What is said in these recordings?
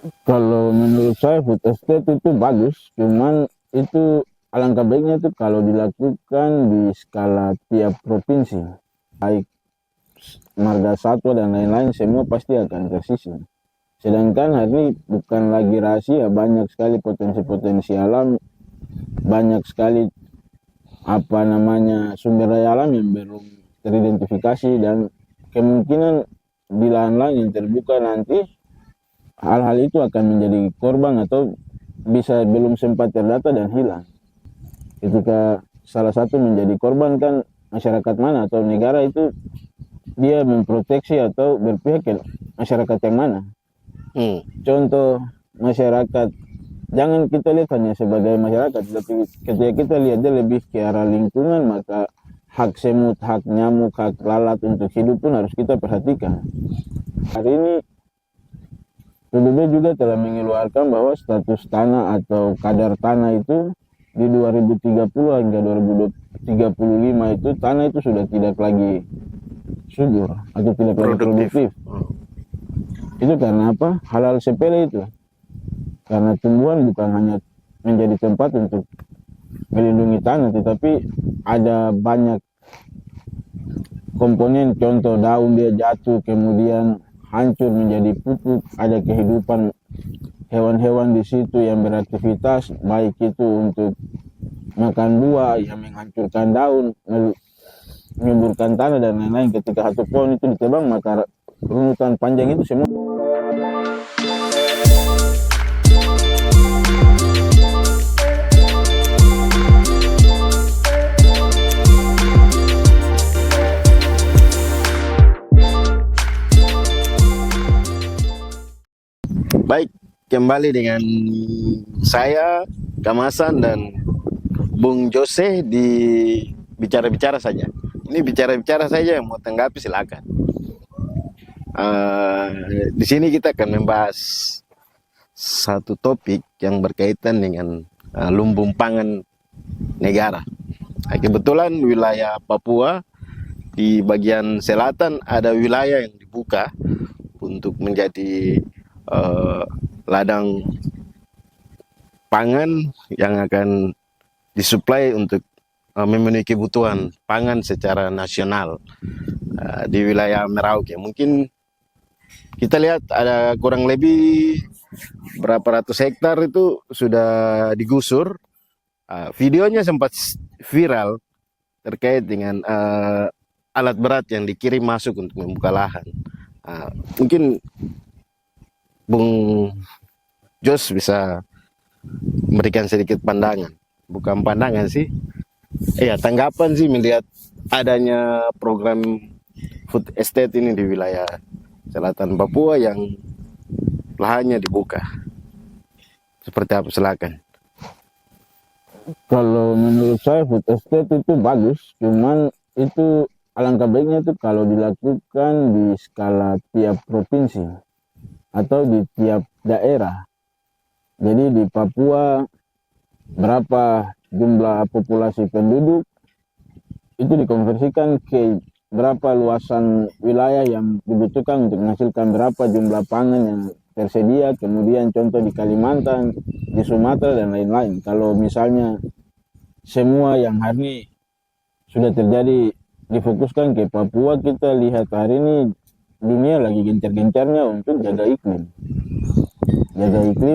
Kalau menurut saya food estate itu bagus, cuman itu alangkah baiknya itu kalau dilakukan di skala tiap provinsi, baik marga satwa dan lain-lain semua pasti akan tersisih. Sedangkan hari ini bukan lagi rahasia, banyak sekali potensi-potensi alam, banyak sekali sumber daya alam yang belum teridentifikasi, dan kemungkinan di lahan-lahan yang terbuka nanti hal-hal itu akan menjadi korban atau bisa belum sempat terdata dan hilang. Ketika salah satu menjadi korban, kan masyarakat mana atau negara itu dia memproteksi atau berpihak ke masyarakat yang mana. Contoh masyarakat, jangan kita lihat hanya sebagai masyarakat, tapi ketika kita lihat dia lebih ke arah lingkungan, maka hak semut, hak nyamuk, hak lalat untuk hidup pun harus kita perhatikan. Hari ini PBB juga telah mengeluarkan bahwa status tanah atau kadar tanah itu di 2030 hingga 2035 itu tanah itu sudah tidak lagi subur atau tidak lagi produktif. Itu karena apa? Hal-hal sepele itu. Karena tumbuhan bukan hanya menjadi tempat untuk melindungi tanah, tetapi ada banyak komponen, contoh daun dia jatuh kemudian hancur menjadi pupuk, ada kehidupan hewan-hewan di situ yang beraktivitas, baik itu untuk makan buah yang menghancurkan daun, menyuburkan tanah dan lain-lain. Ketika satu pohon itu ditebang, maka runutan panjang itu semua. Baik, kembali dengan saya, Kamasan, dan Bung Jose di bicara-bicara saja. Ini bicara-bicara saja, yang mau tanggapi silakan. Di sini kita akan membahas satu topik yang berkaitan dengan lumbung pangan negara. Kebetulan wilayah Papua di bagian selatan ada wilayah yang dibuka untuk menjadi ladang pangan yang akan disuplai untuk memenuhi kebutuhan pangan secara nasional di wilayah Merauke. Mungkin kita lihat ada kurang lebih berapa ratus hektar itu sudah digusur. Videonya sempat viral terkait dengan alat berat yang dikirim masuk untuk membuka lahan. Mungkin Bung Jos bisa memberikan sedikit pandangan, bukan pandangan sih, tanggapan sih melihat adanya program food estate ini di wilayah selatan Papua yang lahannya dibuka. Seperti apa, silakan. Kalau menurut saya food estate itu bagus, cuman itu alangkah baiknya itu kalau dilakukan di skala tiap provinsi atau di tiap daerah. Jadi di Papua berapa jumlah populasi penduduk itu dikonversikan ke berapa luasan wilayah yang dibutuhkan untuk menghasilkan berapa jumlah pangan yang tersedia. Kemudian contoh di Kalimantan, di Sumatera dan lain-lain. Kalau misalnya semua yang hari ini sudah terjadi difokuskan ke Papua, kita lihat hari ini dunia lagi gencar-gencarnya untuk jaga iklim.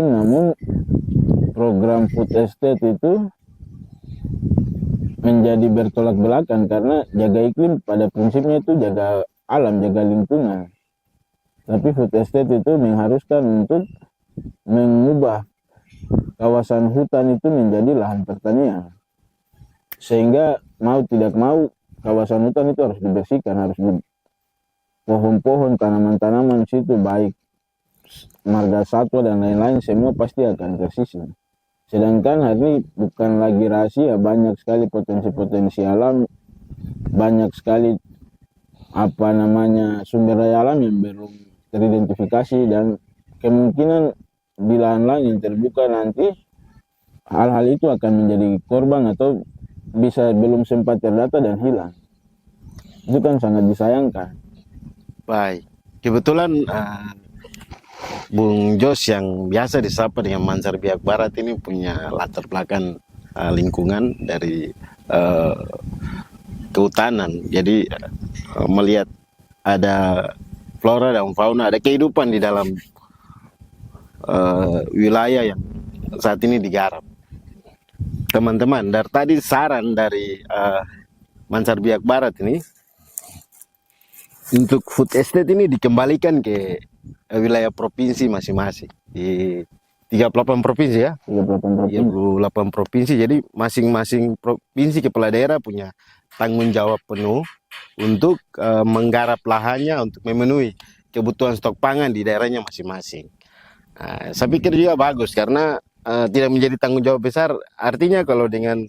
Namun program food estate itu menjadi bertolak belakang, karena jaga iklim pada prinsipnya itu jaga alam, jaga lingkungan. Tapi food estate itu mengharuskan untuk mengubah kawasan hutan itu menjadi lahan pertanian. Sehingga mau tidak mau kawasan hutan itu harus dibersihkan, harus pohon-pohon, tanaman-tanaman situ, baik marga satwa dan lain-lain semua pasti akan tersisih. Sedangkan hari ini bukan lagi rahasia, banyak sekali potensi-potensi alam, banyak sekali sumber daya alam yang belum teridentifikasi, dan kemungkinan di lahan-lahan yang terbuka nanti hal-hal itu akan menjadi korban atau bisa belum sempat terdata dan hilang. Itu kan sangat disayangkan. Baik, kebetulan Bung Jos yang biasa disapa dengan Mansar Biak Barat ini punya latar belakang lingkungan dari kehutanan. Jadi melihat ada flora dan fauna, ada kehidupan di dalam wilayah yang saat ini digarap. Teman-teman, dari tadi saran dari Mansar Biak Barat ini untuk food estate ini dikembalikan ke wilayah provinsi masing-masing di 38 provinsi ya. 38 provinsi. 38 provinsi. Jadi masing-masing provinsi kepala daerah punya tanggung jawab penuh untuk menggarap lahannya untuk memenuhi kebutuhan stok pangan di daerahnya masing-masing. Saya pikir juga bagus karena tidak menjadi tanggung jawab besar. Artinya kalau dengan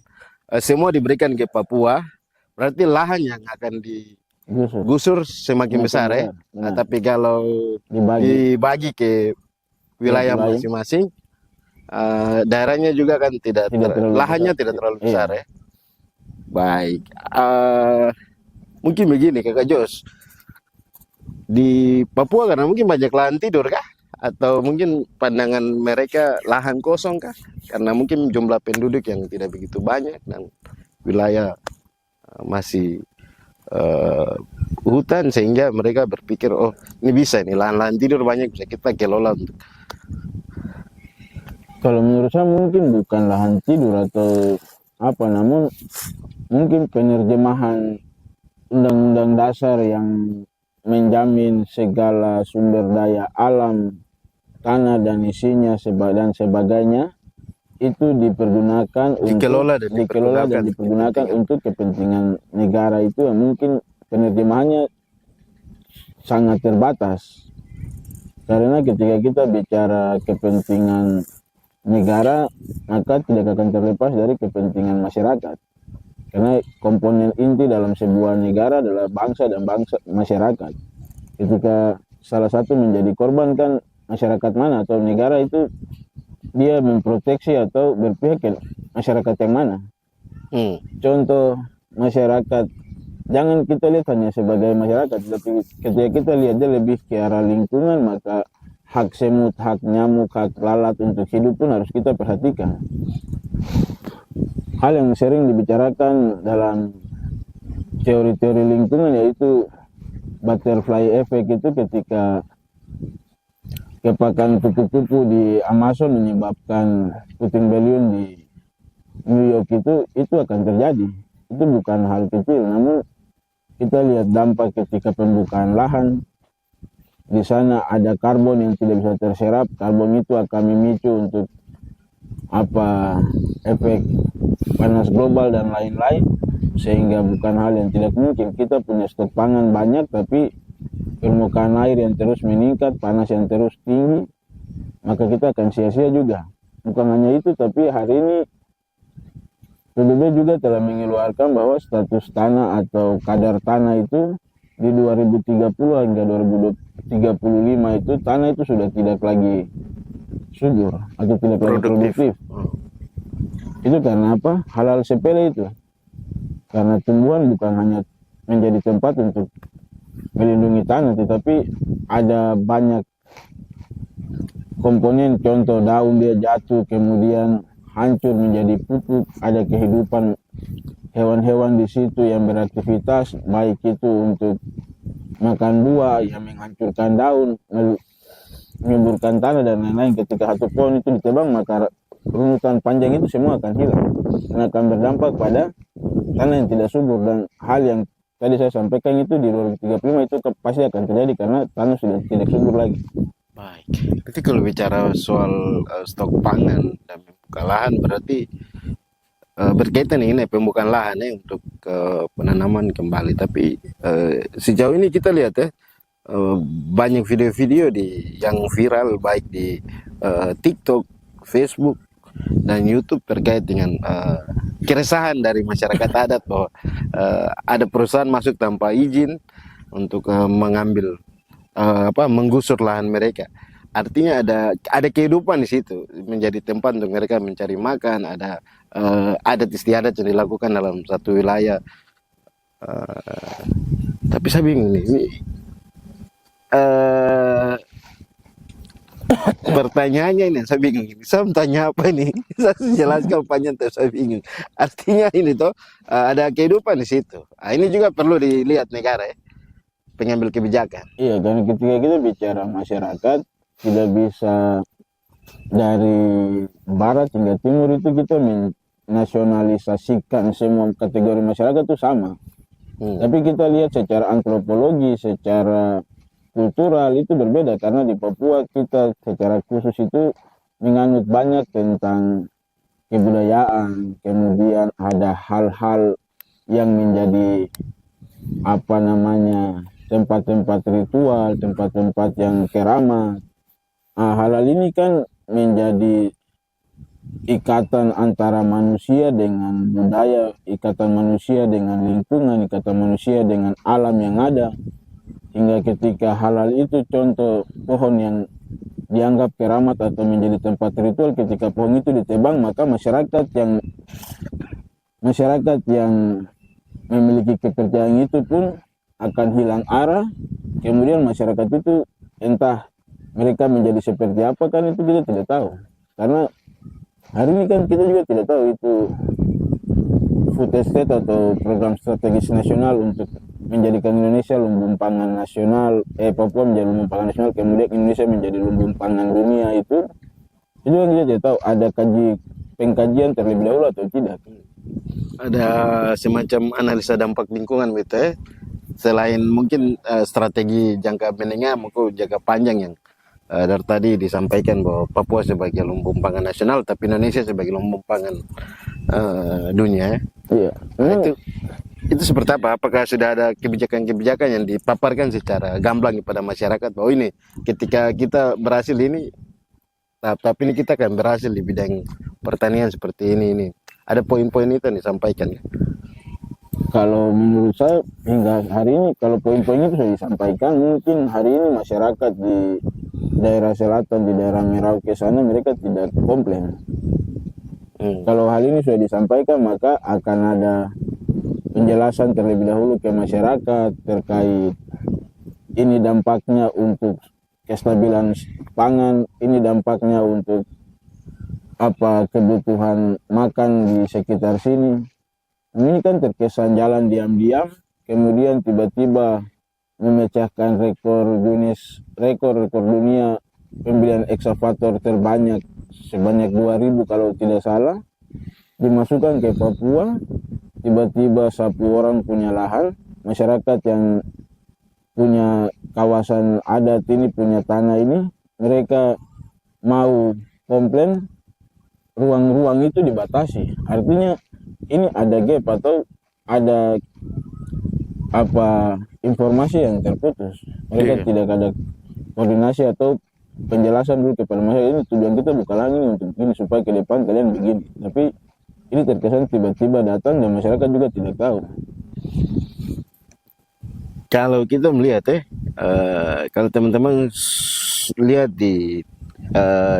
semua diberikan ke Papua, berarti lahan yang akan digusur semakin besar ya. Tapi kalau dibagi ke wilayah masing-masing, daerahnya juga kan lahannya tidak terlalu besar ya. Baik, mungkin begini Kakak Jos, di Papua karena mungkin banyak lahan tidur kah? Atau mungkin pandangan mereka lahan kosong kah? Karena mungkin jumlah penduduk yang tidak begitu banyak dan wilayah masih hutan sehingga mereka berpikir oh ini bisa nih lahan-lahan tidur banyak bisa kita kelola untuk. Kalau menurut saya mungkin bukan lahan tidur atau apa, namun mungkin penerjemahan undang-undang dasar yang menjamin segala sumber daya alam, tanah dan isinya dan sebagainya itu dipergunakan Dikelola dan dipergunakan untuk kepentingan negara, itu yang mungkin penerjemahannya sangat terbatas. Karena ketika kita bicara kepentingan negara, maka tidak akan terlepas dari kepentingan masyarakat. Karena komponen inti dalam sebuah negara adalah bangsa dan masyarakat. Ketika salah satu menjadi korban, kan masyarakat mana atau negara itu dia memproteksi atau berpihak ke masyarakat yang mana. Contoh masyarakat, jangan kita lihat hanya sebagai masyarakat, tapi ketika kita lihat dia lebih ke arah lingkungan, maka hak semut, hak nyamuk, hak lalat untuk hidup pun harus kita perhatikan. Hal yang sering dibicarakan dalam teori-teori lingkungan yaitu butterfly effect, itu ketika kepakan kupu-kupu di Amazon menyebabkan puting beliung di New York, itu akan terjadi. Itu bukan hal kecil, namun kita lihat dampak ketika pembukaan lahan. Di sana ada karbon yang tidak bisa terserap. Karbon itu akan memicu untuk efek panas global dan lain-lain, sehingga bukan hal yang tidak mungkin kita punya stok pangan banyak, tapi permukaan air yang terus meningkat, panas yang terus tinggi, maka kita akan sia-sia juga. Bukan hanya itu, tapi hari ini PBB juga telah mengeluarkan bahwa status tanah atau kadar tanah itu di 2030 hingga 2035 itu tanah itu sudah tidak lagi subur atau tidak lagi produktif. Itu karena apa? Hal-hal sepele itu. Karena tumbuhan bukan hanya menjadi tempat untuk melindungi tanah, tetapi ada banyak komponen. Contoh daun dia jatuh kemudian hancur menjadi pupuk, ada kehidupan hewan-hewan di situ yang beraktivitas, baik itu untuk makan buah yang menghancurkan daun, menyuburkan tanah dan lain-lain. Ketika satu pohon itu ditebang, maka runutan panjang itu semua akan hilang dan akan berdampak pada tanah yang tidak subur. Dan hal yang tadi saya sampaikan itu di 2035 itu pasti akan terjadi karena tanah sudah tidak subur lagi. Baik, nanti kalau bicara soal stok pangan dan pembukaan lahan berarti berkaitan ini pembukaan lahan ya untuk penanaman kembali. Tapi sejauh ini kita lihat ya banyak video-video yang viral baik di TikTok, Facebook dan YouTube terkait dengan keresahan dari masyarakat adat bahwa ada perusahaan masuk tanpa izin untuk mengambil menggusur lahan mereka. Artinya ada kehidupan di situ, menjadi tempat untuk mereka mencari makan, ada adat istiadat yang dilakukan dalam satu wilayah. Tapi saya bingung nih, ini Pertanyaannya ini saya bingung. Saya mau tanya apa ini? Saya jelaskan panjang tapi saya bingung. Artinya ini toh ada kehidupan di situ. Ini juga perlu dilihat negara ya, pengambil kebijakan. Iya, karena ketika kita bicara masyarakat, tidak bisa dari barat hingga timur itu kita menasionalisasikan semua kategori masyarakat itu sama. Tapi kita lihat secara antropologi, secara kultural itu berbeda, karena di Papua kita secara khusus itu menganut banyak tentang kebudayaan, kemudian ada hal-hal yang menjadi apa namanya tempat-tempat ritual, tempat-tempat yang keramat. Hal-hal ini kan menjadi ikatan antara manusia dengan budaya, ikatan manusia dengan lingkungan, ikatan manusia dengan alam yang ada. Hingga ketika hal-hal itu, contoh pohon yang dianggap keramat atau menjadi tempat ritual, ketika pohon itu ditebang, maka masyarakat yang memiliki kepercayaan itu pun akan hilang arah. Kemudian masyarakat itu entah mereka menjadi seperti apa, kan itu kita tidak tahu. Karena hari ini kan kita juga tidak tahu itu food estate atau program strategis nasional untuk menjadikan Indonesia lumbung pangan nasional, Papua menjadi lumbung pangan nasional, kemudian Indonesia menjadi lumbung pangan dunia, itu kan kita tidak tahu. Ada pengkajian terlebih dahulu atau tidak? Ada semacam analisa dampak lingkungan gitu ya. Selain mungkin strategi jangka menengah maupun jangka panjang yang dari tadi disampaikan bahwa Papua sebagai lumbung pangan nasional, tapi Indonesia sebagai lumbung pangan dunia. Iya. Nah, itu seperti apa? Apakah sudah ada kebijakan-kebijakan yang dipaparkan secara gamblang kepada masyarakat bahwa ini ketika kita berhasil ini, tapi ini kita akan berhasil di bidang pertanian seperti ini. Ada poin-poin itu yang disampaikan. Kalau menurut saya hingga hari ini, kalau poin-poin itu sudah disampaikan, mungkin hari ini masyarakat di daerah selatan, di daerah Merauke sana, mereka tidak komplain. Kalau hal ini sudah disampaikan, maka akan ada penjelasan terlebih dahulu ke masyarakat terkait ini dampaknya untuk kestabilan pangan, ini dampaknya untuk apa kebutuhan makan di sekitar sini. Ini kan terkesan jalan diam-diam, kemudian tiba-tiba memecahkan rekor dunia pembelian ekskavator terbanyak sebanyak 2.000 kalau tidak salah, dimasukkan ke Papua. Tiba-tiba 10 orang punya lahan, masyarakat yang punya kawasan adat ini, punya tanah ini, mereka mau komplain, ruang-ruang itu dibatasi. Artinya ini ada gap atau ada apa informasi yang terputus. Mereka tidak ada koordinasi atau penjelasan dulu kepada masyarakat. Ini tujuan kita bukan lagi untuk ini supaya ke depan kalian begini, tapi ini terkesan tiba-tiba datang dan masyarakat juga tidak tahu. Kalau kita melihat kalau teman-teman lihat di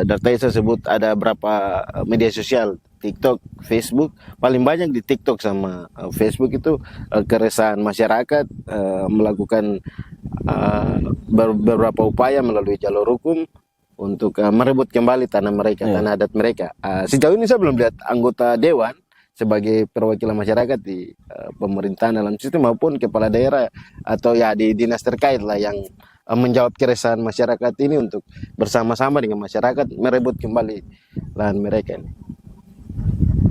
data yang saya sebut, ada berapa media sosial, TikTok, Facebook, paling banyak di TikTok sama Facebook itu keresahan masyarakat melakukan beberapa upaya melalui jalur hukum untuk merebut kembali tanah mereka, tanah adat mereka. Sejauh ini saya belum lihat anggota dewan sebagai perwakilan masyarakat di pemerintahan dalam sistem maupun kepala daerah atau ya di dinas terkait lah yang menjawab keresahan masyarakat ini untuk bersama-sama dengan masyarakat merebut kembali lahan mereka ini.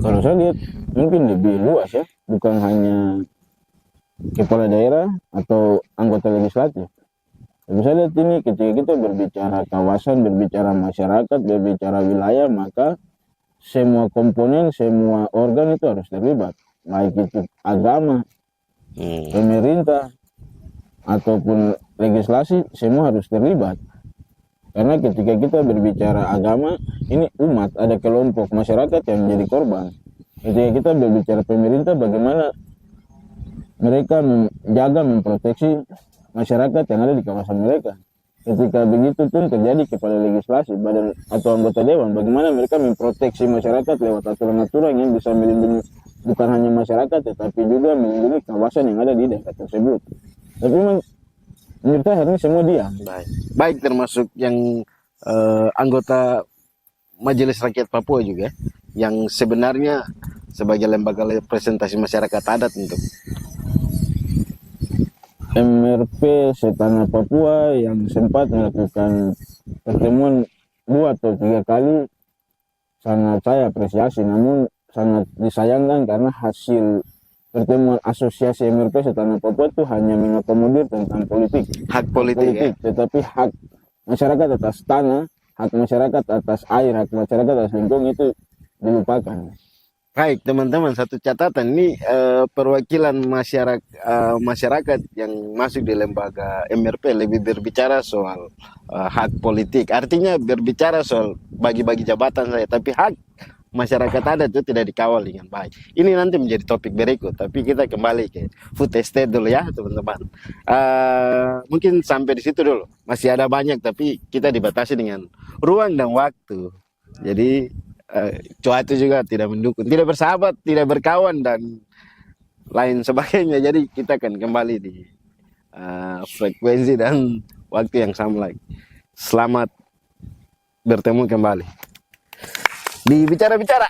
Kalau saya lihat mungkin lebih luas ya, bukan hanya kepala daerah atau anggota legislatif. Tapi saya lihat ini ketika kita berbicara kawasan, berbicara masyarakat, berbicara wilayah, maka semua komponen, semua organ itu harus terlibat. Baik itu agama, pemerintah, ataupun legislasi, semua harus terlibat. Karena ketika kita berbicara agama, ini umat, ada kelompok masyarakat yang menjadi korban. Ketika kita berbicara pemerintah, bagaimana mereka menjaga, memproteksi masyarakat yang ada di kawasan mereka. Ketika begitu pun terjadi kepada legislasi, badan atau anggota dewan, bagaimana mereka memproteksi masyarakat lewat aturan-aturan yang bisa melindungi bukan hanya masyarakat, tetapi juga melindungi kawasan yang ada di daerah tersebut. Tapi memang menurut saya hari ini semua diam. Baik termasuk yang anggota Majelis Rakyat Papua juga, yang sebenarnya sebagai lembaga representasi masyarakat adat untuk MRP Setanah Papua yang sempat melakukan pertemuan 2 atau 3 kali sangat saya apresiasi, namun sangat disayangkan karena hasil pertemuan asosiasi MRP Setanah Papua itu hanya mengakomodir tentang politik, hak politik, ya. tetapi hak masyarakat atas tanah, hak masyarakat atas air, hak masyarakat atas lingkungan itu dilupakan. Baik teman-teman, satu catatan ini perwakilan masyarakat yang masuk di lembaga MRP lebih berbicara soal hak politik, artinya berbicara soal bagi-bagi jabatan saja, tapi hak masyarakat adat itu tidak dikawal dengan baik. Ini nanti menjadi topik berikut, tapi kita kembali ke food estate dulu ya teman-teman. Mungkin sampai di situ dulu, masih ada banyak tapi kita dibatasi dengan ruang dan waktu, jadi cuaca juga tidak mendukung, tidak bersahabat, tidak berkawan dan lain sebagainya. Jadi kita akan kembali di frekuensi dan waktu yang sama lagi. Selamat bertemu kembali di bicara-bicara.